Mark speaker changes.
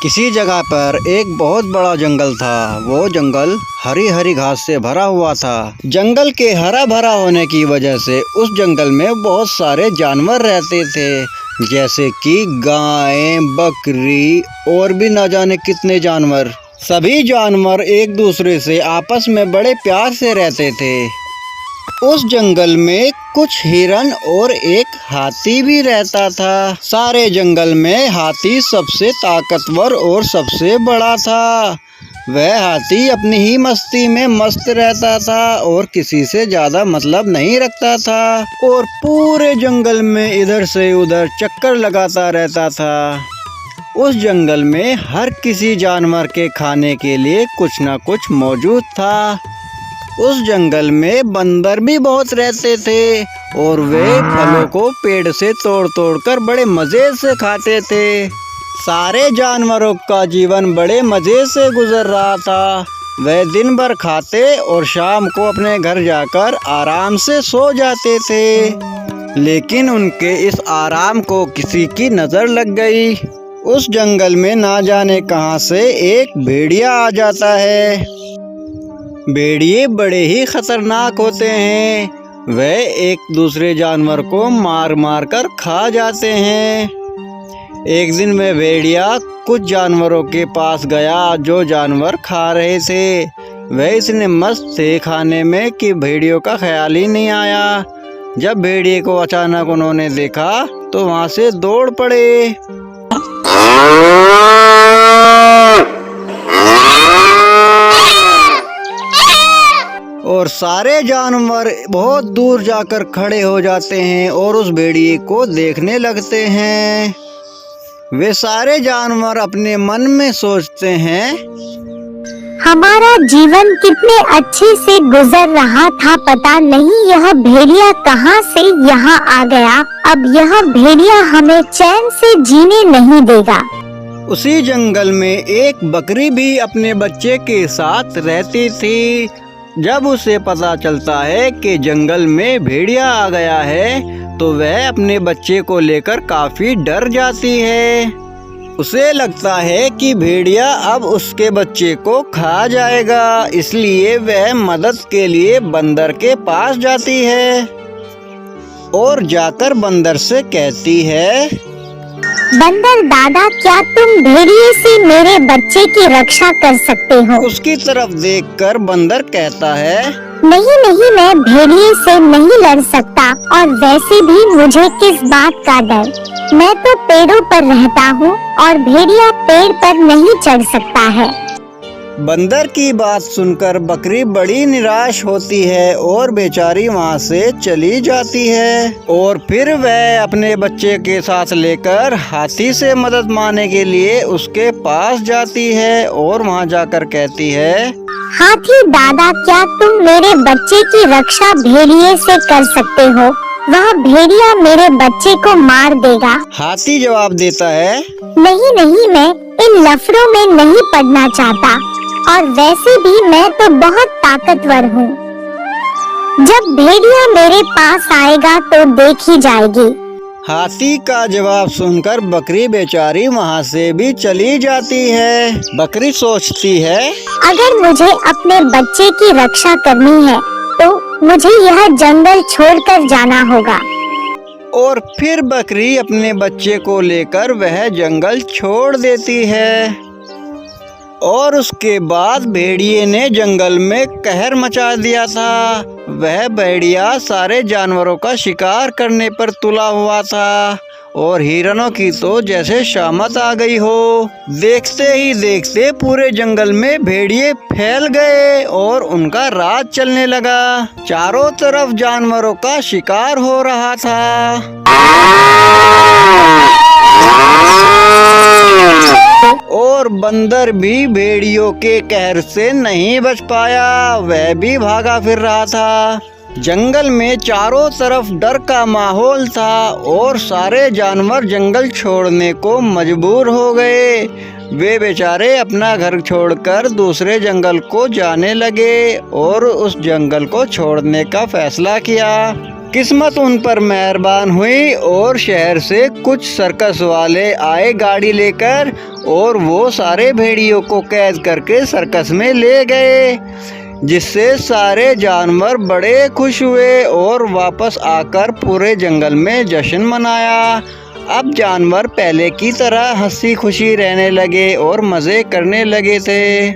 Speaker 1: किसी जगह पर एक बहुत बड़ा जंगल था। वो जंगल हरी हरी घास से भरा हुआ था। जंगल के हरा भरा होने की वजह से उस जंगल में बहुत सारे जानवर रहते थे, जैसे कि गायें, बकरी और भी न जाने कितने जानवर। सभी जानवर एक दूसरे से आपस में बड़े प्यार से रहते थे। उस जंगल में कुछ हिरन और एक हाथी भी रहता था। सारे जंगल में हाथी सबसे ताकतवर और सबसे बड़ा था। वह हाथी अपनी ही मस्ती में मस्त रहता था और किसी से ज्यादा मतलब नहीं रखता था और पूरे जंगल में इधर से उधर चक्कर लगाता रहता था। उस जंगल में हर किसी जानवर के खाने के लिए कुछ न कुछ मौजूद था। उस जंगल में बंदर भी बहुत रहते थे और वे फलों को पेड़ से तोड़ तोड़ कर बड़े मजे से खाते थे। सारे जानवरों का जीवन बड़े मजे से गुजर रहा था। वे दिन भर खाते और शाम को अपने घर जाकर आराम से सो जाते थे। लेकिन उनके इस आराम को किसी की नजर लग गई। उस जंगल में ना जाने कहां से एक भेड़िया आ जाता है। भेड़िए बड़े ही खतरनाक होते हैं। वे एक दूसरे जानवर को मार मार कर खा जाते हैं। एक दिन वह भेड़िया कुछ जानवरों के पास गया जो जानवर खा रहे थे। वह इतने मस्त थे खाने में कि भेड़ियों का ख्याल ही नहीं आया। जब भेड़िए को अचानक उन्होंने देखा तो वहां से दौड़ पड़े। और सारे जानवर बहुत दूर जाकर खड़े हो जाते हैं और उस भेड़िए को देखने लगते हैं। वे सारे जानवर अपने मन में सोचते हैं,
Speaker 2: हमारा जीवन कितने अच्छे से गुजर रहा था, पता नहीं यह भेड़िया कहां से यहाँ आ गया। अब यह भेड़िया हमें चैन से जीने नहीं देगा।
Speaker 1: उसी जंगल में एक बकरी भी अपने बच्चे के साथ रहती थी। जब उसे पता चलता है कि जंगल में भेड़िया आ गया है तो वह अपने बच्चे को लेकर काफी डर जाती है। उसे लगता है कि भेड़िया अब उसके बच्चे को खा जाएगा, इसलिए वह मदद के लिए बंदर के पास जाती है और जाकर बंदर से कहती है,
Speaker 2: बंदर दादा, क्या तुम भेड़िए से मेरे बच्चे की रक्षा कर सकते हो?
Speaker 1: उसकी तरफ देखकर बंदर कहता है,
Speaker 2: नहीं नहीं, मैं भेड़िए से नहीं लड़ सकता और वैसे भी मुझे किस बात का डर। मैं तो पेड़ों पर रहता हूँ और भेड़िया पेड़ पर नहीं चढ़ सकता है।
Speaker 1: बंदर की बात सुनकर बकरी बड़ी निराश होती है और बेचारी वहाँ से चली जाती है। और फिर वह अपने बच्चे के साथ लेकर हाथी से मदद मांगने के लिए उसके पास जाती है और वहाँ जाकर कहती है,
Speaker 2: हाथी दादा, क्या तुम मेरे बच्चे की रक्षा भेड़िए से कर सकते हो? वह भेड़िया मेरे बच्चे को मार देगा।
Speaker 1: हाथी जवाब देता है,
Speaker 2: नहीं नहीं, मैं इन लफड़ों में नहीं पड़ना चाहता और वैसे भी मैं तो बहुत ताकतवर हूँ। जब भेड़िया मेरे पास आएगा तो देख ही जाएगी।
Speaker 1: हाथी का जवाब सुनकर बकरी बेचारी वहाँ से भी चली जाती है। बकरी सोचती है,
Speaker 2: अगर मुझे अपने बच्चे की रक्षा करनी है तो मुझे यह जंगल छोड़कर जाना होगा।
Speaker 1: और फिर बकरी अपने बच्चे को लेकर वह जंगल छोड़ देती है। और उसके बाद भेड़िए ने जंगल में कहर मचा दिया था। वह भेड़िया सारे जानवरों का शिकार करने पर तुला हुआ था और हिरणों की तो जैसे शामत आ गई हो। देखते ही देखते पूरे जंगल में भेड़िए फैल गए और उनका राज चलने लगा। चारों तरफ जानवरों का शिकार हो रहा था। और बंदर भी भेड़ियों के कहर से नहीं बच पाया, वह भी भागा फिर रहा था। जंगल में चारों तरफ डर का माहौल था और सारे जानवर जंगल छोड़ने को मजबूर हो गए। वे बेचारे अपना घर छोड़कर दूसरे जंगल को जाने लगे और उस जंगल को छोड़ने का फैसला किया। किस्मत उन पर मेहरबान हुई और शहर से कुछ सर्कस वाले आए गाड़ी लेकर और वो सारे भेड़ियों को कैद करके सर्कस में ले गए, जिससे सारे जानवर बड़े खुश हुए और वापस आकर पूरे जंगल में जश्न मनाया। अब जानवर पहले की तरह हंसी खुशी रहने लगे और मज़े करने लगे थे।